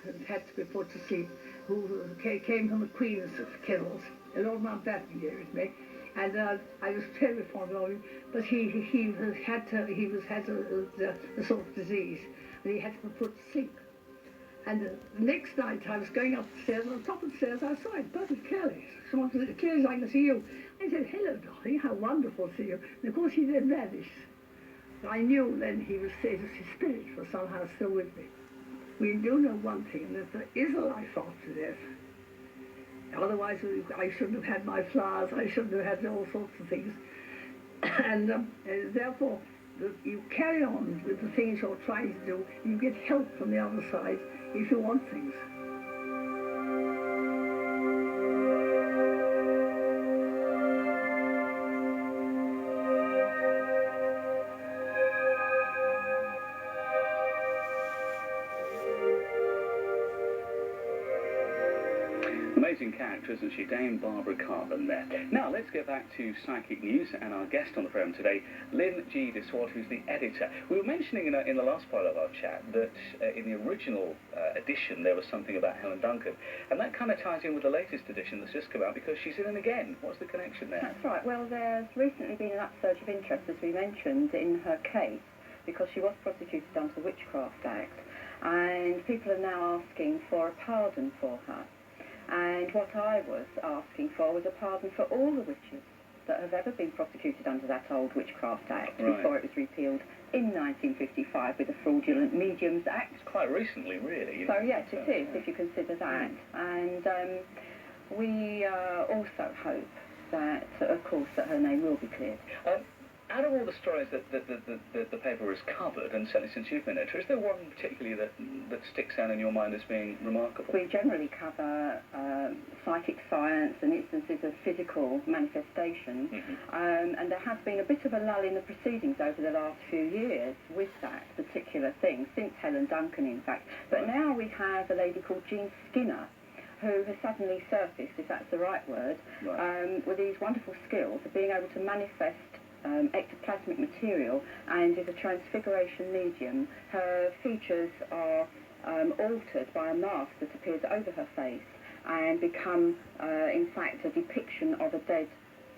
and had to be put to sleep, who came from the Queen's kennels, an old Mountbatten year with me, and I was very fond of him, but he had a sort of disease, and he had to be put to sleep. And the next night I was going up the stairs, on the top of the stairs I saw him, perfect clearly. So as clear as I can see you. I said, "Hello, darling, how wonderful to see you." And of course he then vanished. I knew then his spirit was somehow still with me. We do know one thing, that there is a life after death. Otherwise I shouldn't have had my flowers, I shouldn't have had all sorts of things. And therefore, you carry on with the things you're trying to do, you get help from the other side if you want things. Amazing character, isn't she? Dame Barbara Cartland there. Now, let's get back to psychic news and our guest on the programme today, Lynn Gibb-de, who's the editor. We were mentioning in the last part of our chat that in the original edition there was something about Helen Duncan, and that kind of ties in with the latest edition that's just come out because she's in it again. What's the connection there? That's right. Well, there's recently been an upsurge of interest, as we mentioned, in her case, because she was prosecuted under the Witchcraft Act, and people are now asking for a pardon for her. And what I was asking for was a pardon for all the witches that have ever been prosecuted under that old Witchcraft Act, right, before it was repealed in 1955 with the Fraudulent Mediums Act. It's quite recently, really. So yes, it is, if you consider that. And we also hope that, of course, that her name will be cleared. Out of all the stories that the paper has covered, and certainly since you've been editor, is there one particularly that sticks out in your mind as being remarkable? We generally cover psychic science and instances of physical manifestation, and there has been a bit of a lull in the proceedings over the last few years with that particular thing, since Helen Duncan, in fact. But now we have a lady called Jean Skinner, who has suddenly surfaced, if that's the right word, with these wonderful skills of being able to manifest ectoplasmic material, and is a transfiguration medium. Her features are altered by a mask that appears over her face and become, in fact, a depiction of a dead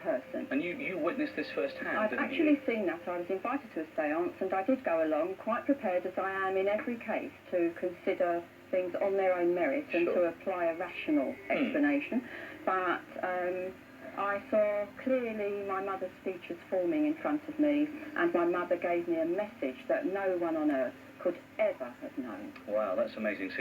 person. And you witnessed this firsthand, I've didn't actually you? seen that. I was invited to a séance, and I did go along, quite prepared as I am in every case, to consider things on their own merit and to apply a rational explanation. But I saw clearly my mother's features forming in front of me, and my mother gave me a message that no one on earth could ever have known. Wow, that's amazing. So